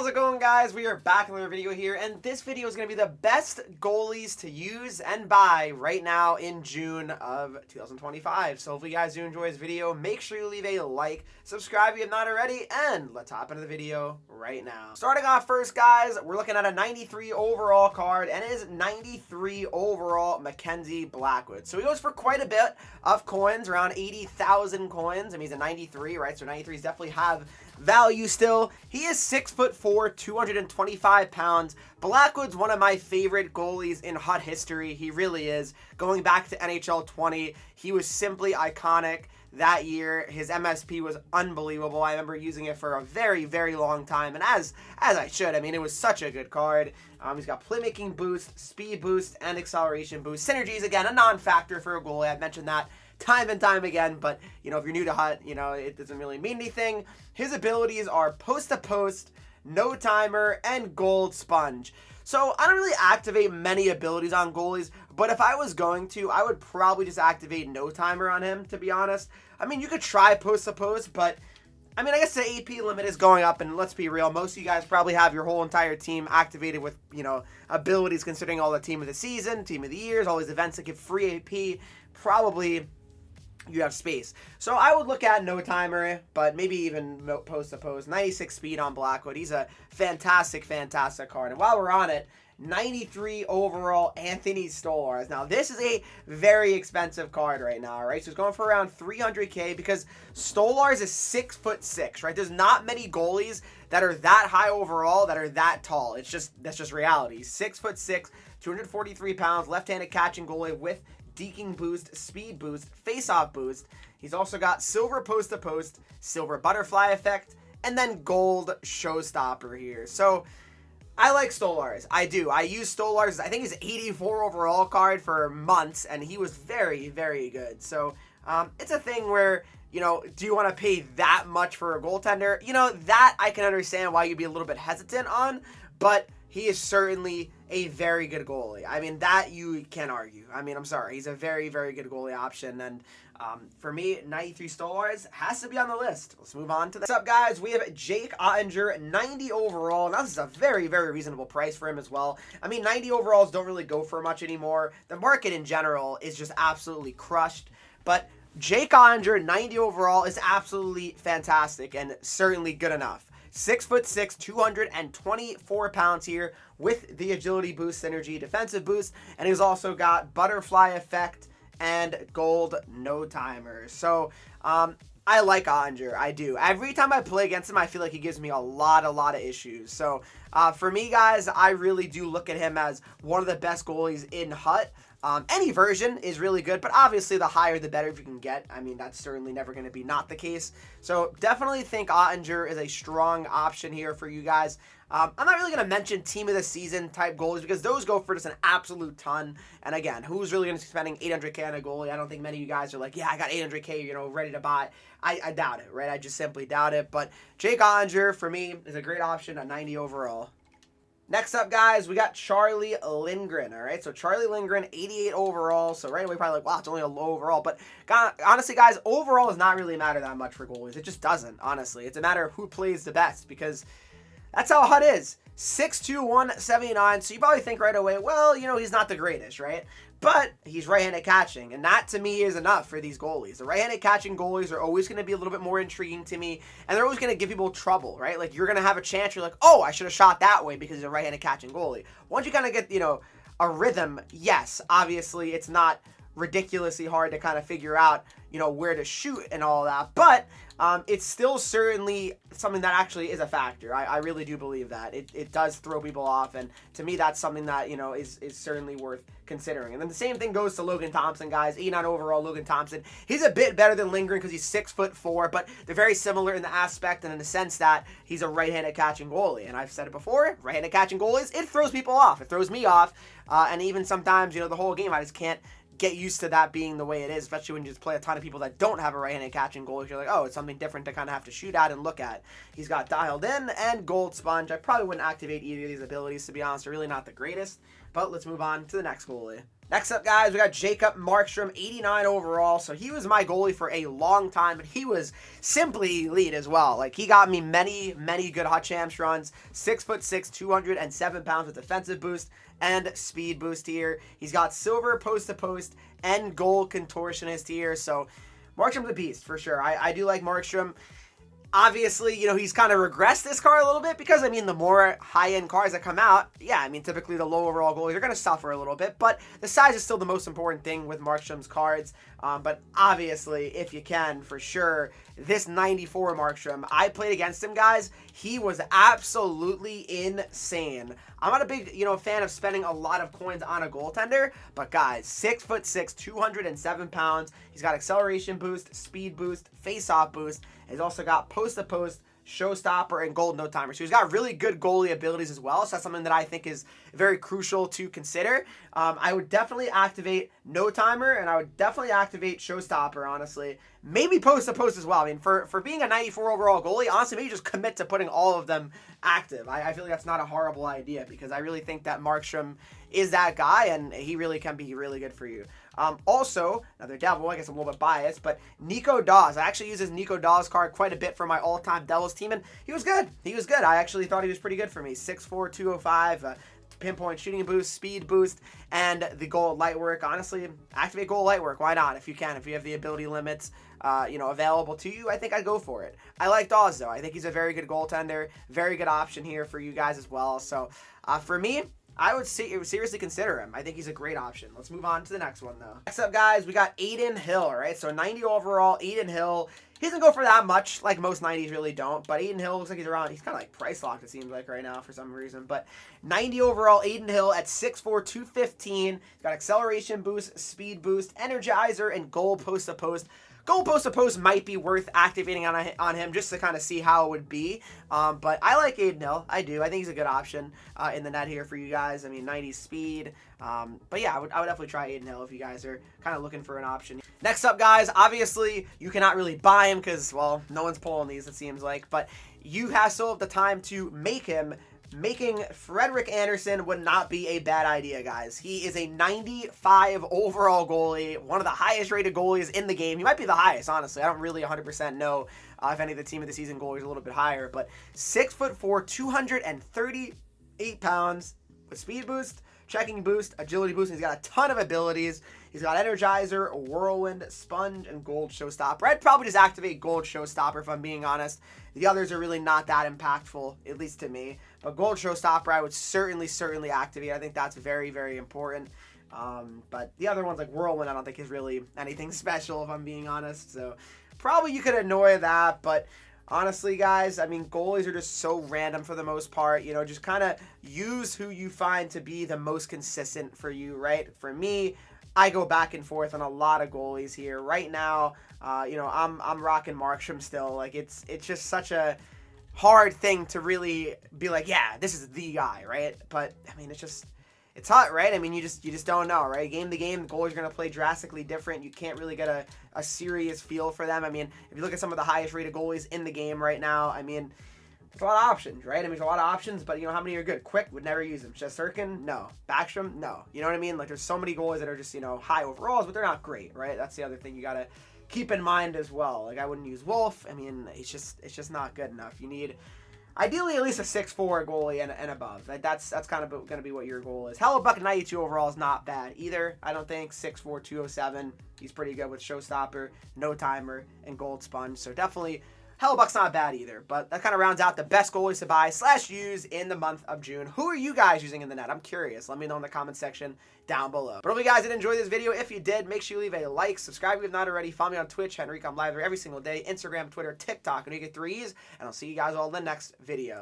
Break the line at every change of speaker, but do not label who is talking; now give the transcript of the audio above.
How's it going, guys? We are back in another video here, and this video is going to be the best goalies to use and buy right now in June of 2025. So if you guys do enjoy this video, make sure you leave a like, subscribe if you have not already, and let's hop into the video right now. Starting off first, guys, we're looking at a 93 overall card, and it is 93 overall Mackenzie Blackwood. So he goes for quite a bit of coins, around 80,000 coins. I mean, he's a 93, right? So 93s definitely have value still. He is 6'4", 225 pounds. Blackwood's one of my favorite goalies in HUT history. He really is. Going back to NHL 20, he was simply iconic that year. His MSP was unbelievable. I remember using it for a very, very long time, and as I should. I mean, it was such a good card. He's got playmaking boost, speed boost, and acceleration boost. Synergies, again, a non-factor for a goalie. I've mentioned that time and time again, but if you're new to HUT, it doesn't really mean anything. His abilities are post-to-post, no timer, and gold sponge. So I don't really activate many abilities on goalies, but if I was going to, I would probably just activate no timer on him, to be honest. I mean, you could try post-to-post, but I mean, I guess the AP limit is going up, and let's be real, most of you guys probably have your whole entire team activated with, abilities, considering all the team of the season, team of the years, all these events that give free AP. Probably you have space. So I would look at no timer, but maybe even post-to-post. 96 speed on Blackwood. He's a fantastic, fantastic card. And while we're on it, 93 overall Anthony Stolarz. Now, this is a very expensive card right now, right? So it's going for around 300K because Stolarz is 6'6", right? There's not many goalies that are that high overall that are that tall. That's just reality. 6'6", 243 pounds, left-handed catching goalie with deking boost, speed boost, face-off boost. He's also got silver post-to-post, silver butterfly effect, and then gold showstopper here. So I like Stolarz. I do. I use Stolarz. I think he's 84 overall card for months, and he was very, very good. So it's a thing where, do you want to pay that much for a goaltender? That I can understand why you'd be a little bit hesitant on, but he is certainly a very good goalie. I mean, that you can't argue. I mean, I'm sorry. He's a very, very good goalie option. And for me, 93 Stolarz has to be on the list. Let's move on to the... What's up, guys? We have Jake Ottinger, 90 overall. Now, this is a very, very reasonable price for him as well. I mean, 90 overalls don't really go for much anymore. The market in general is just absolutely crushed. But Jake Ottinger, 90 overall, is absolutely fantastic and certainly good enough. 6'6", 224 pounds here with the agility boost, synergy, defensive boost, and he's also got butterfly effect and gold no timer. So I like Ottinger. I do. Every time I play against him, I feel like he gives me a lot of issues. So for me, guys, I really do look at him as one of the best goalies in HUT. Any version is really good, but obviously the higher the better if you can get. I mean, that's certainly never going to be not the case. So definitely think Ottinger is a strong option here for you guys. I'm not really going to mention team of the season type goalies because those go for just an absolute ton. And again, who's really going to be spending 800K on a goalie? I don't think many of you guys are like, yeah, I got 800K, ready to buy. I doubt it, right? I just simply doubt it. But Jake Ottinger, for me, is a great option at 90 overall. Next up, guys, we got Charlie Lindgren, all right? So Charlie Lindgren, 88 overall. So right away, probably like, wow, it's only a low overall. But honestly, guys, overall does not really matter that much for goalies. It just doesn't, honestly. It's a matter of who plays the best because that's how HUT is. 6'2", 179. So you probably think right away, well, he's not the greatest, right? But he's right-handed catching, and that to me is enough for these goalies. The right-handed catching goalies are always going to be a little bit more intriguing to me, and they're always going to give people trouble, right? Like, you're going to have a chance, you're like, oh, I should have shot that way because he's a right-handed catching goalie. Once you kind of get, a rhythm, yes, obviously it's not ridiculously hard to kind of figure out, where to shoot and all that, but it's still certainly something that actually is a factor. I really do believe that. It does throw people off, and to me, that's something that, is certainly worth considering. And then the same thing goes to Logan Thompson, guys. 89 overall, Logan Thompson. He's a bit better than Lindgren because he's 6'4", but they're very similar in the aspect and in the sense that he's a right-handed catching goalie. And I've said it before, right-handed catching goalies, it throws people off. It throws me off. And even sometimes, the whole game, I just can't get used to that being the way it is, especially when you just play a ton of people that don't have a right-handed catching goal. You're like, oh, it's something different to kind of have to shoot at and look at. He's got dialed in and gold sponge. I probably wouldn't activate either of these abilities, to be honest. They're really not the greatest, but let's move on to the next goalie. Next up, guys, we got Jacob Markstrom, 89 overall. So he was my goalie for a long time, but he was simply elite as well. Like, he got me many, many good hot champs runs. 6'6", 207 pounds with defensive boost and speed boost here. He's got silver post-to-post and goal contortionist here. So Markstrom's a beast for sure. I do like Markstrom. Obviously, you know, he's kind of regressed this card a little bit because, I mean, the more high-end cards that come out, yeah, I mean, typically the low overall goalies are going to suffer a little bit, but the size is still the most important thing with Markstrom's cards. But obviously, if you can, for sure, this 94 Markstrom, I played against him, guys. He was absolutely insane. I'm not a big, you know, fan of spending a lot of coins on a goaltender, but guys, 6'6", 207 pounds. He's got acceleration boost, speed boost, face-off boost. He's also got post-to-post, showstopper, and goal no timer. So he's got really good goalie abilities as well. So that's something that I think is very crucial to consider. I would definitely activate no timer, and I would definitely activate showstopper, honestly. Maybe post-to-post as well. I mean, for being a 94 overall goalie, honestly, maybe just commit to putting all of them active. I feel like that's not a horrible idea because I really think that Markstrom is that guy, and he really can be really good for you. Also, another Devil, I guess I'm a little bit biased, but Nico Dawes. I actually use his Nico Dawes card quite a bit for my all-time Devils team, and he was good. He was good. I actually thought he was pretty good for me. 6'4", 205, pinpoint shooting boost, speed boost, and the goal light work. Honestly, activate goal light work. Why not? If you can, if you have the ability limits, you know, available to you, I think I'd go for it. I like Dawes, though. I think he's a very good goaltender, very good option here for you guys as well. So, for me, I would seriously consider him. I think he's a great option. Let's move on to the next one, though. Next up, guys, we got Adin Hill, right? So 90 overall, Adin Hill. He doesn't go for that much, like most 90s really don't, but Adin Hill looks like he's around, he's kind of like price locked, it seems like right now for some reason, but 90 overall, Adin Hill at 6'4", 215. He's got acceleration boost, speed boost, energizer, and goal post-to-post. Goal post-to-post might be worth activating on him just to kind of see how it would be. But I like Adin Hill. I do. I think he's a good option in the net here for you guys. I mean, 90 speed. But yeah, I would definitely try Adin Hill if you guys are kind of looking for an option. Next up, guys, obviously, you cannot really buy him because, well, no one's pulling these, it seems like. But you still have the time to make him. Making Henreek Anderson would not be a bad idea, guys. He is a 95 overall goalie, one of the highest rated goalies in the game. He might be the highest, honestly. I don't really 100% know if any of the team of the season goalies are a little bit higher, but 6'4", 238 pounds with speed boost, checking boost, agility boost, and he's got a ton of abilities. He's got Energizer, Whirlwind, Sponge, and Gold Showstopper. I'd probably just activate Gold Showstopper if I'm being honest. The others are really not that impactful, at least to me. But Gold Showstopper I would certainly activate. I think that's very, very important. But the other ones like Whirlwind I don't think is really anything special if I'm being honest. So probably you could ignore that, but honestly, guys, I mean, goalies are just so random for the most part. You know, just kind of use who you find to be the most consistent for you, right? For me, I go back and forth on a lot of goalies here. Right now, you know, I'm rocking Markstrom still. Like, it's just such a hard thing to really be like, yeah, this is the guy, right? But, I mean, it's hot, right? I mean, you just don't know, right? Game to game, the goalies are going to play drastically different. You can't really get a serious feel for them. I mean, if you look at some of the highest rated goalies in the game right now, I mean, there's a lot of options, right? I mean, there's a lot of options, but you know how many are good? Quick, would never use them. Shesterkin, no. Backstrom, no. You know what I mean? Like, there's so many goalies that are just, you know, high overalls, but they're not great, right? That's the other thing you got to keep in mind as well. Like, I wouldn't use Wolf. I mean, it's just not good enough. You need, ideally, at least a 6'4" goalie and above. Like, that's kind of going to be what your goal is. Hellebuck 92 overall is not bad either, I don't think. 6'4", 207. He's pretty good with Showstopper, No Timer, and Gold Sponge. So definitely, Hellebuck's not bad either. But that kind of rounds out the best goalies to buy / use in the month of June. Who are you guys using in the net? I'm curious. Let me know in the comment section down below. But hopefully you guys did enjoy this video. If you did, make sure you leave a like, subscribe if you've not already. Follow me on Twitch, Henreek. I'm live there every single day. Instagram, Twitter, TikTok, and you get threes. And I'll see you guys all in the next video.